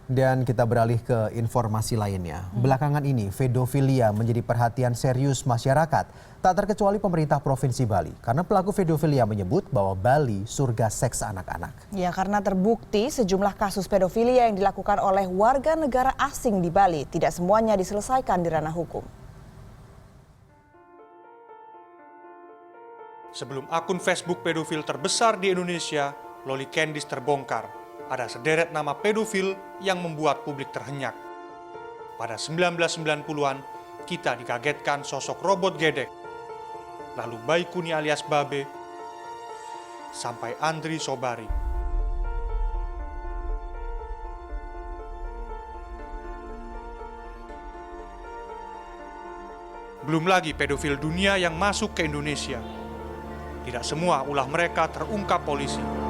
Dan kita beralih ke informasi lainnya. Belakangan ini, pedofilia menjadi perhatian serius masyarakat. Tak terkecuali pemerintah Provinsi Bali. Karena pelaku pedofilia menyebut bahwa Bali surga seks anak-anak. Ya, karena terbukti sejumlah kasus pedofilia yang dilakukan oleh warga negara asing di Bali tidak semuanya diselesaikan di ranah hukum. Sebelum akun Facebook pedofil terbesar di Indonesia, Loli Candice terbongkar. Ada sederet nama pedofil yang membuat publik terhenyak. Pada 1990-an, kita dikagetkan sosok robot gedek. Lalu Baikuni alias Babe, sampai Andri Sobari. Belum lagi pedofil dunia yang masuk ke Indonesia. Tidak semua ulah mereka terungkap polisi.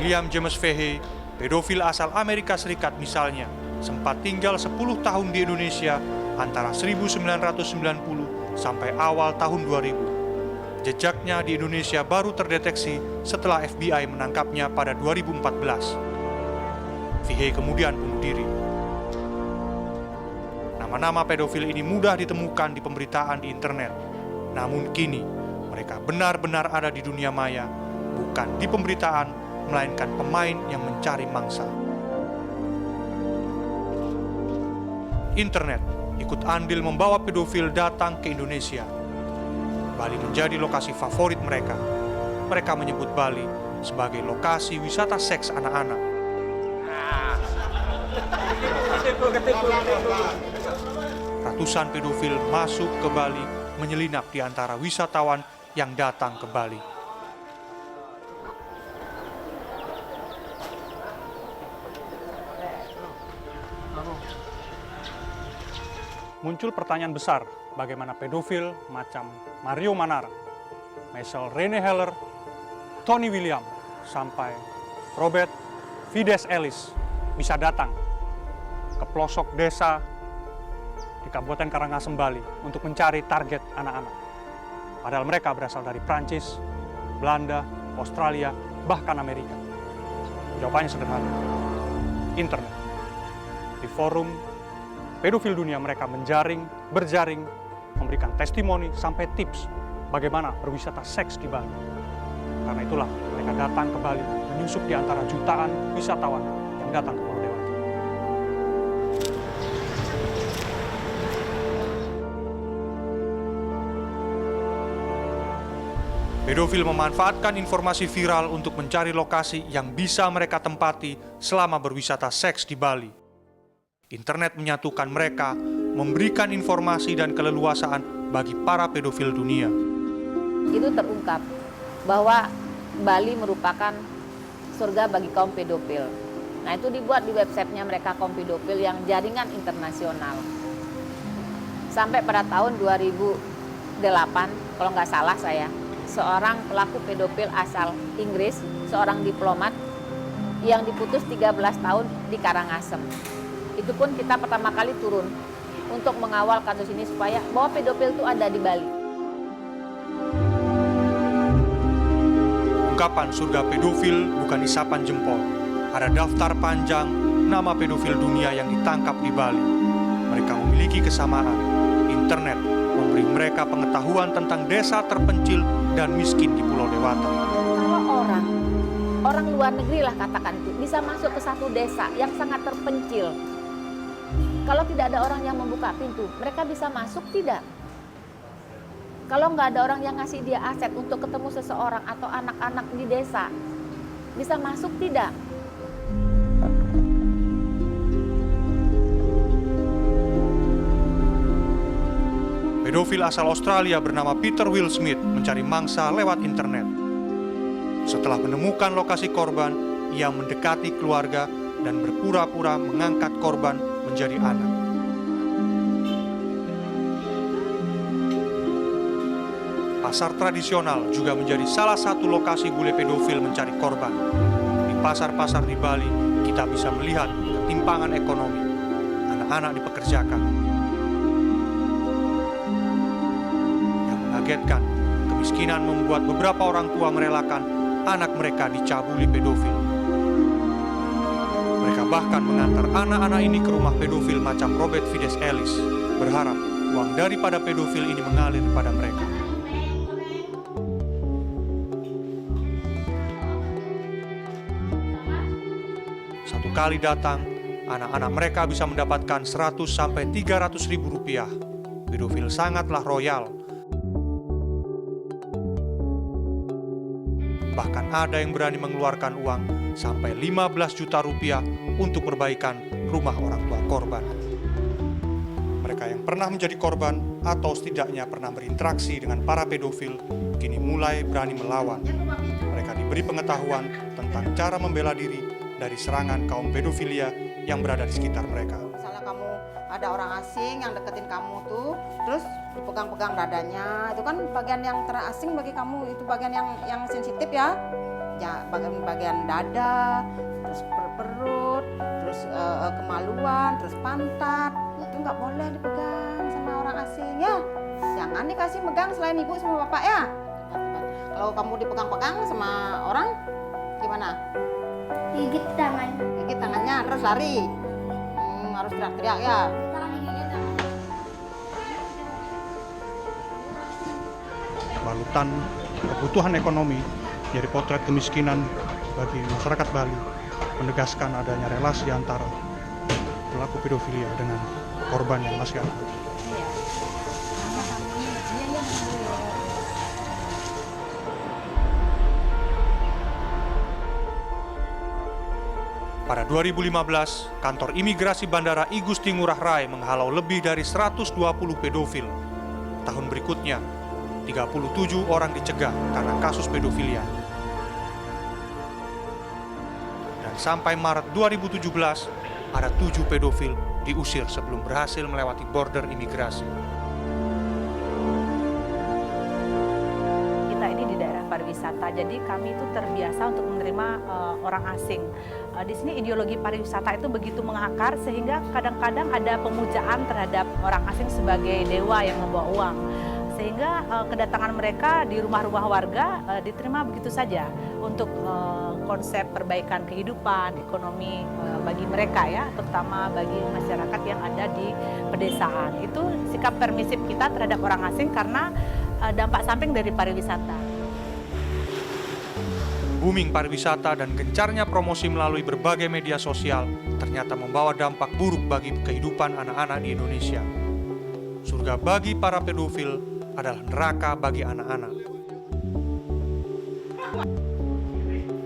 William James Fahey, pedofil asal Amerika Serikat misalnya, sempat tinggal 10 tahun di Indonesia antara 1990 sampai awal tahun 2000. Jejaknya di Indonesia baru terdeteksi setelah FBI menangkapnya pada 2014. Fahey kemudian bunuh diri. Nama-nama pedofil ini mudah ditemukan di pemberitaan di internet. Namun kini, mereka benar-benar ada di dunia maya, bukan di pemberitaan, melainkan pemain yang mencari mangsa. Internet ikut andil membawa pedofil datang ke Indonesia. Bali menjadi lokasi favorit mereka. Mereka menyebut Bali sebagai lokasi wisata seks anak-anak. Ratusan pedofil masuk ke Bali, menyelinap di antara wisatawan yang datang ke Bali. Muncul pertanyaan besar, bagaimana pedofil macam Mario Manara, Michelle Rene Heller, Tony William, sampai Robert Fides Ellis bisa datang ke pelosok desa di Kabupaten Karangasem, Bali untuk mencari target anak-anak. Padahal mereka berasal dari Prancis, Belanda, Australia, bahkan Amerika. Jawabannya sederhana, internet. Di forum pedofil dunia mereka berjaring, memberikan testimoni sampai tips bagaimana berwisata seks di Bali. Karena itulah mereka datang ke Bali, menyusup di antara jutaan wisatawan yang datang ke Pulau Dewata. Pedofil memanfaatkan informasi viral untuk mencari lokasi yang bisa mereka tempati selama berwisata seks di Bali. Internet menyatukan mereka, memberikan informasi dan keleluasaan bagi para pedofil dunia. Itu terungkap bahwa Bali merupakan surga bagi kaum pedofil. Nah, itu dibuat di websitenya mereka kaum pedofil yang jaringan internasional. Sampai pada tahun 2008, kalau nggak salah saya, seorang pelaku pedofil asal Inggris, seorang diplomat yang diputus 13 tahun di Karangasem. Itu pun kita pertama kali turun untuk mengawal kasus ini supaya bahwa pedofil itu ada di Bali. Ungkapan surga pedofil bukan isapan jempol. Ada daftar panjang nama pedofil dunia yang ditangkap di Bali. Mereka memiliki kesamaan. Internet memberi mereka pengetahuan tentang desa terpencil dan miskin di Pulau Dewata. Kalau orang luar negeri lah katakan itu, bisa masuk ke satu desa yang sangat terpencil. Kalau tidak ada orang yang membuka pintu, mereka bisa masuk tidak? Kalau nggak ada orang yang ngasih dia aset untuk ketemu seseorang atau anak-anak di desa, bisa masuk tidak? Pedofil asal Australia bernama Peter Will Smith mencari mangsa lewat internet. Setelah menemukan lokasi korban, ia mendekati keluarga dan berpura-pura mengangkat korban menjadi anak. Pasar tradisional juga menjadi salah satu lokasi bule pedofil mencari korban. Di pasar-pasar di Bali, kita bisa melihat ketimpangan ekonomi. Anak-anak dipekerjakan. Yang mengagetkan, Kemiskinan membuat beberapa orang tua merelakan anak mereka dicabuli pedofil. Mereka bahkan mengantar anak-anak ini ke rumah pedofil macam Robert Fides Ellis, berharap uang daripada pedofil ini mengalir pada mereka. Satu kali datang, anak-anak mereka bisa mendapatkan 100 sampai 300 ribu rupiah. Pedofil sangatlah royal. Bahkan ada yang berani mengeluarkan uang sampai 15 juta rupiah untuk perbaikan rumah orang tua korban. Mereka yang pernah menjadi korban atau setidaknya pernah berinteraksi dengan para pedofil kini mulai berani melawan. Mereka diberi pengetahuan tentang cara membela diri dari serangan kaum pedofilia yang berada di sekitar mereka. Misalnya kamu ada orang asing yang deketin kamu tuh, terus dipegang-pegang dadanya, itu kan bagian yang terasing bagi kamu, itu bagian yang sensitif ya. Ya, bagian dada, terus perut, terus kemaluan, terus pantat, itu nggak boleh dipegang sama orang asing ya. Jangan dikasih megang selain ibu sama bapak ya. Kalau kamu dipegang-pegang sama orang, gimana? Gigit tangan. Gigit tangannya, terus lari. Harus teriak-teriak ya. Balutan kebutuhan ekonomi jadi potret kemiskinan bagi masyarakat Bali, menegaskan adanya relasi antara pelaku pedofilia dengan korban yang masih ada. Pada 2015, kantor imigrasi Bandara I Gusti Ngurah Rai menghalau lebih dari 120 pedofil. Tahun berikutnya, 37 orang dicegah karena kasus pedofilia. Dan sampai Maret 2017, ada 7 pedofil diusir sebelum berhasil melewati border imigrasi. Kita ini di daerah pariwisata, jadi kami itu terbiasa untuk menerima orang asing. Di sini ideologi pariwisata itu begitu mengakar sehingga kadang-kadang ada pemujaan terhadap orang asing sebagai dewa yang membawa uang. Sehingga kedatangan mereka di rumah-rumah warga diterima begitu saja untuk konsep perbaikan kehidupan, ekonomi bagi mereka ya, terutama bagi masyarakat yang ada di pedesaan. Itu sikap permisif kita terhadap orang asing karena dampak samping dari pariwisata. Booming pariwisata dan gencarnya promosi melalui berbagai media sosial ternyata membawa dampak buruk bagi kehidupan anak-anak di Indonesia. Surga bagi para pedofil adalah neraka bagi anak-anak.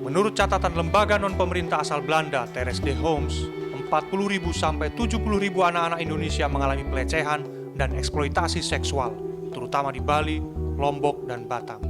Menurut catatan lembaga non-pemerintah asal Belanda, TRSD Homes, 40.000 sampai 70.000 anak-anak Indonesia mengalami pelecehan dan eksploitasi seksual, terutama di Bali, Lombok, dan Batam.